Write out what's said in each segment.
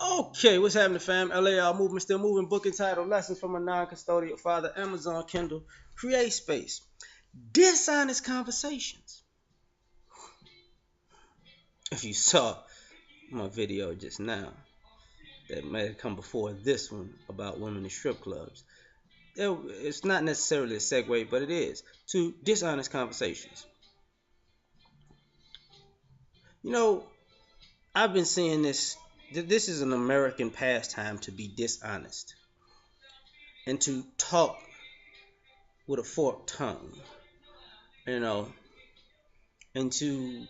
Okay, what's happening, fam? L.A.R. movement still moving. Book entitled "Lessons from a Non-Custodial Father." Amazon Kindle. Create space. Dishonest conversations. If you saw my video just now, that may have come before this one about women in strip clubs. It's not necessarily a segue, but it is to dishonest conversations. You know, I've been seeing this. This is an American pastime to be dishonest and to talk with a forked tongue. You know, and to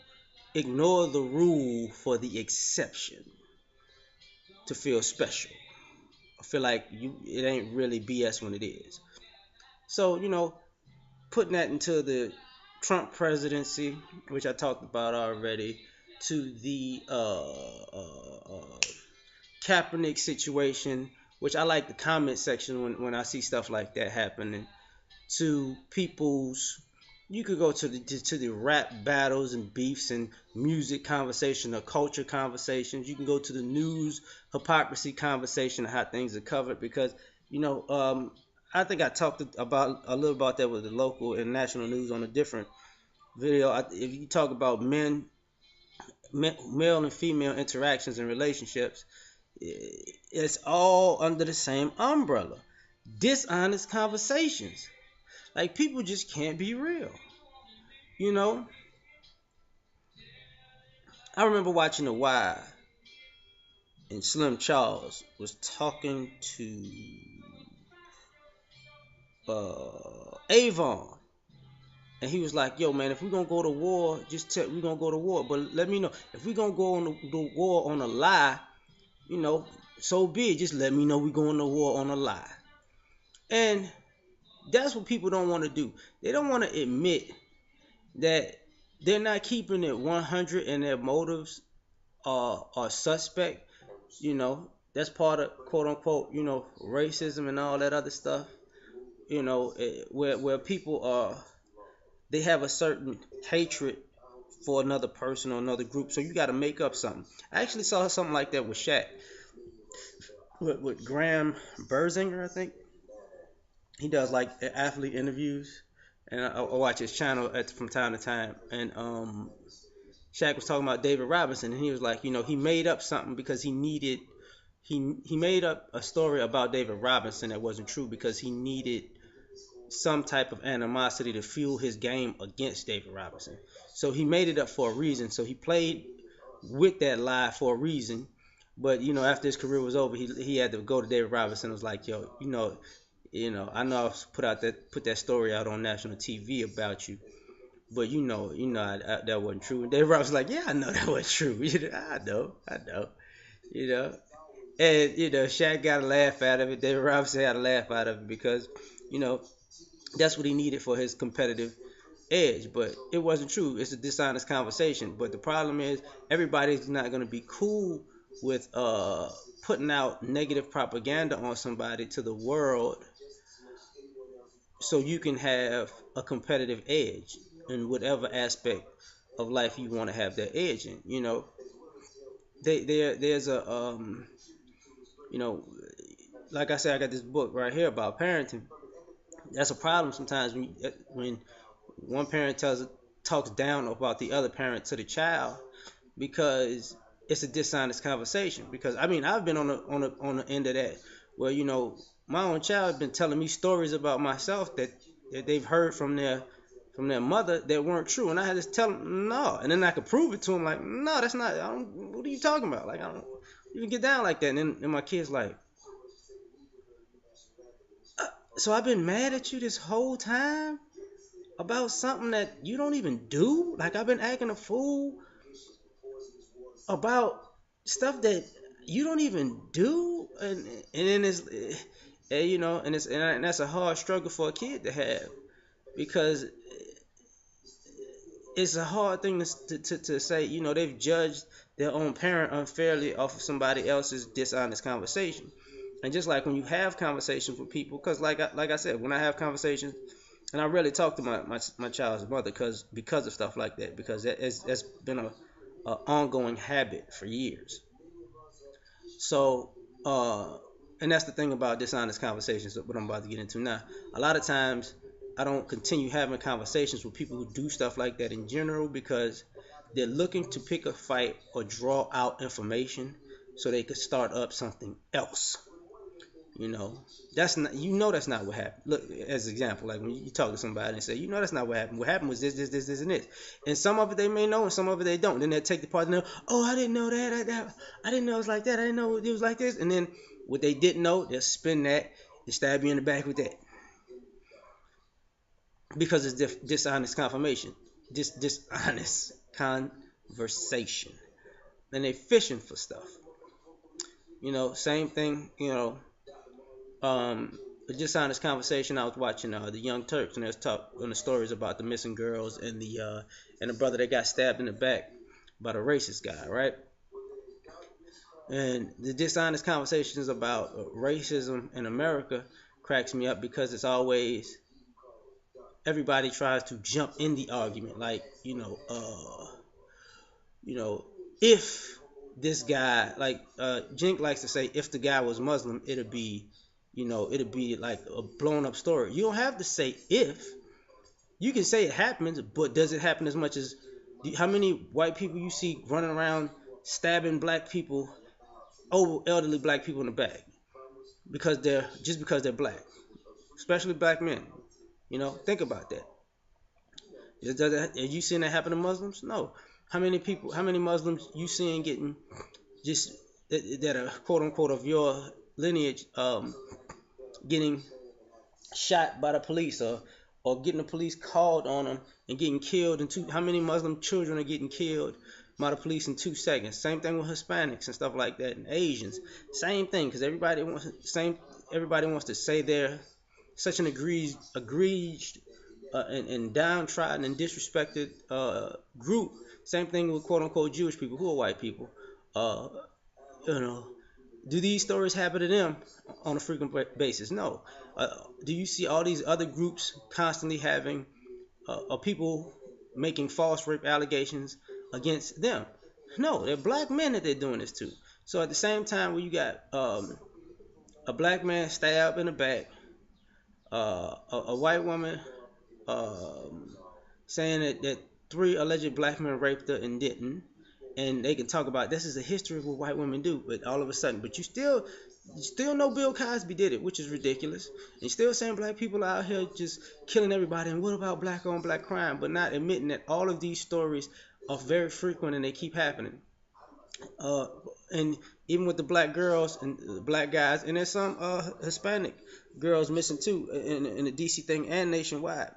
ignore the rule for the exception to feel special. I feel like it ain't really BS when it is. So, putting that into the Trump presidency, which I talked about already, to the Kaepernick situation, which I like the comment section when I see stuff like that happening, to people's you could go to the rap battles and beefs and music conversation or culture conversations. You can go to the news hypocrisy conversation of how things are covered because you know I think I talked about a little about that with the local and national news on a different video. If you talk about male and female interactions and relationships, it's all under the same umbrella. Dishonest conversations. Like people just can't be real. You know, I remember watching The Wire and Slim Charles was talking to Avon, and he was like, "Yo, man, if we're gonna go to war, just tell we're gonna go to war, but let me know if we're gonna go on the war on a lie. You know, so be it. Just let me know we're going to war on a lie." And that's what people don't want to do. They don't want to admit that they're not keeping it 100 and their motives are suspect. That's part of quote unquote, racism and all that other stuff. Where people are, they have a certain hatred for another person or another group. So you got to make up something. I actually saw something like that with Shaq, with Graham Berzinger, I think. He does like athlete interviews, and I watch his channel from time to time. And Shaq was talking about David Robinson, and he was like, he made up something because he made up a story about David Robinson that wasn't true because he needed some type of animosity to fuel his game against David Robinson. So he made it up for a reason. So he played with that lie for a reason. But after his career was over, he had to go to David Robinson. And was like, yo, I know I put that story out on national TV about you, but that wasn't true. And David Robinson was like, yeah, I know that wasn't true. I know. You know, and Shaq got a laugh out of it. David Robinson had a laugh out of it because you know that's what he needed for his competitive edge. But it wasn't true. It's a dishonest conversation. But the problem is everybody's not going to be cool with putting out negative propaganda on somebody to the world, so you can have a competitive edge in whatever aspect of life you want to have that edge in. There's a you know like I said, I got this book right here about parenting. That's a problem sometimes when one parent talks down about the other parent to the child because it's a dishonest conversation. Because I mean, I've been on the end of that where my own child has been telling me stories about myself that they've heard from their mother that weren't true, and I had to tell them no, and then I could prove it to them like, no, that's not. What are you talking about? Like, I don't even get down like that. And my kid's like, so I've been mad at you this whole time about something that you don't even do. Like I've been acting a fool about stuff that you don't even do, and then and that's a hard struggle for a kid to have because it's a hard thing to say. They've judged their own parent unfairly off of somebody else's dishonest conversation. And just like when you have conversations with people, because like I said, when I have conversations, and I rarely talk to my child's mother because of stuff like that, because that's been a ongoing habit for years. So, uh, and that's the thing about dishonest conversations, what I'm about to get into now. A lot of times, I don't continue having conversations with people who do stuff like that in general because they're looking to pick a fight or draw out information so they could start up something else. You know, that's not. That's not what happened. Look, as an example, like when you talk to somebody and say, that's not what happened. What happened was this, and this. And some of it they may know, and some of it they don't. Then they take the part and they'll, oh, I didn't know that. I didn't know it was like that. I didn't know it was like this. And then what they didn't know, they'll spin that and stab you in the back with that because it's dishonest confirmation, dishonest conversation. And they fishing for stuff. Same thing. A dishonest conversation. I was watching the Young Turks, and there's talk on the stories about the missing girls and the brother that got stabbed in the back by the racist guy, right? And the dishonest conversations about racism in America cracks me up because it's always everybody tries to jump in the argument, like you know, if this guy, like Jink likes to say, if the guy was Muslim, it'd be like a blown up story. You don't have to say if. You can say it happens, but does it happen as much as how many white people you see running around stabbing black people, old elderly black people in the back because they're black, especially black men. Think about that. Are you seeing that happen to Muslims? No. How many Muslims you seeing getting just that are quote unquote of your lineage, getting shot by the police or getting the police called on them and getting killed in two? How many Muslim children are getting killed by the police in 2 seconds? Same thing with Hispanics and stuff like that, and Asians. Same thing, because everybody wants to say they're such an egregious and downtrodden and disrespected group. Same thing with quote unquote Jewish people who are white people. Uh, you know, do these stories happen to them on a frequent basis? No. Do you see all these other groups constantly having people making false rape allegations against them? No, they're black men that they're doing this to. So at the same time, when you got a black man stabbed in the back, a white woman um, saying that three alleged black men raped her and didn't, and they can talk about this is a history of what white women do, but all of a sudden, but you still know Bill Cosby did it, which is ridiculous, and you're still saying black people are out here just killing everybody, and what about black on black crime, but not admitting that all of these stories are very frequent and they keep happening. Uh, and even with the black girls and black guys, and there's some Hispanic girls missing too in the DC thing and nationwide.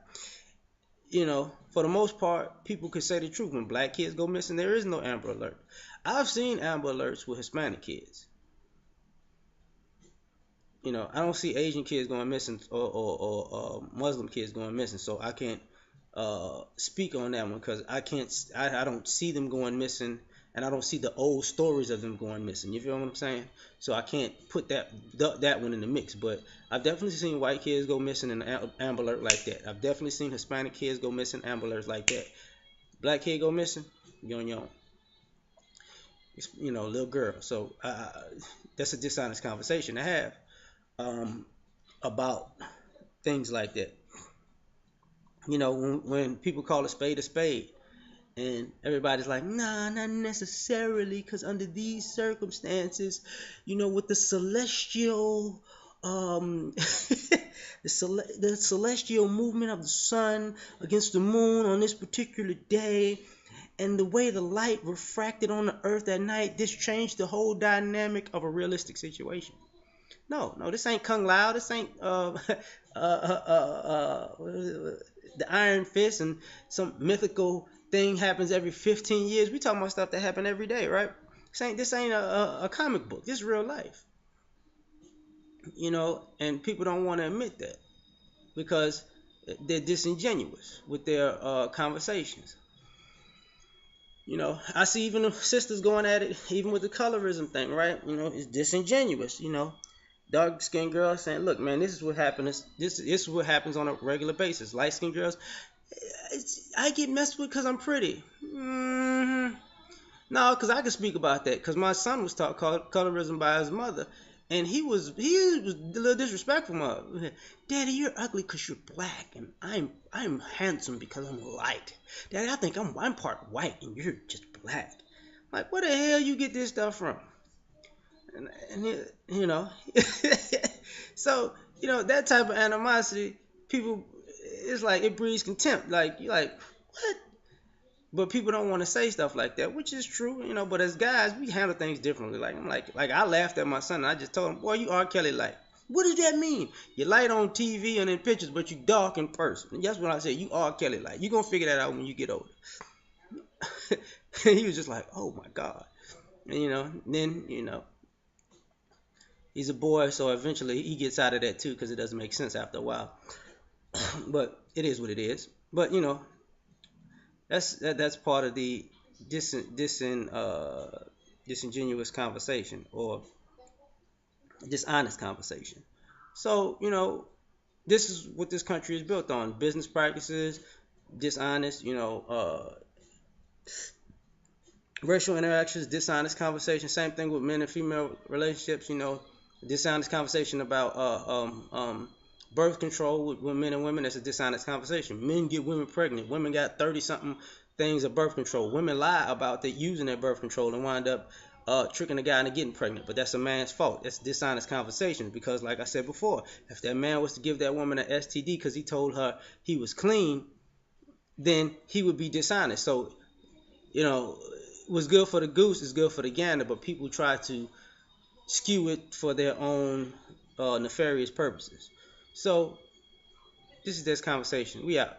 For the most part, people can say the truth. When black kids go missing, there is no Amber Alert. I've seen Amber Alerts with Hispanic kids. I don't see Asian kids going missing or Muslim kids going missing, so I can't speak on that one because I don't see them going missing, and I don't see the old stories of them going missing. You feel what I'm saying? So I can't put that one in the mix. But I've definitely seen white kids go missing in an Amber Alert like that. I've definitely seen Hispanic kids go missing Amber Alerts like that. Black kid go missing, you on. Little girl. So that's a dishonest conversation to have um, about things like that. When people call a spade, and everybody's like, nah, not necessarily, because under these circumstances, with the celestial, the celestial movement of the sun against the moon on this particular day, and the way the light refracted on the earth at night, this changed the whole dynamic of a realistic situation. No, no, this ain't Kung Lao. This ain't the Iron Fist and some mythical thing happens every 15 years. We talking about stuff that happen every day, right? This ain't a comic book. This is real life. And people don't want to admit that because they're disingenuous with their conversations. I see even the sisters going at it, even with the colorism thing, right? It's disingenuous. Dark skinned girls saying, "Look, man, this is what happens. This is what happens on a regular basis. Light skinned girls, I get messed with because I'm pretty. No, because I can speak about that. Because my son was taught colorism by his mother, and he was a little disrespectful. Daddy, you're ugly because you're black, and I'm handsome because I'm light. Daddy, I think I'm part white and you're just black. Like, where the hell you get this stuff from? And so that type of animosity, people, it's like it breeds contempt. Like you like what? But people don't want to say stuff like that, which is true. But as guys, we handle things differently. Like I laughed at my son, and I just told him, "Boy, you R. Kelly light." What does that mean? You're light on TV and in pictures, but you dark in person. And that's what I said. You R. Kelly light. You gonna figure that out when you get older. He was just like, "Oh my God," and then he's a boy, so eventually he gets out of that too, because it doesn't make sense after a while. But it is what it is. But that's part of the disingenuous conversation, or dishonest conversation. So this is what this country is built on: business practices, dishonest, racial interactions, dishonest conversation. Same thing with men and female relationships. Dishonest conversation about birth control with men and women. That's a dishonest conversation. Men get women pregnant. Women got 30 something things of birth control. Women lie about they using their birth control and wind up tricking the guy into getting pregnant. But that's a man's fault. That's dishonest conversation, because, like I said before, if that man was to give that woman an STD because he told her he was clean, then he would be dishonest. So what's good for the goose is good for the gander, but people try to skew it for their own nefarious purposes. So this is this conversation. We out.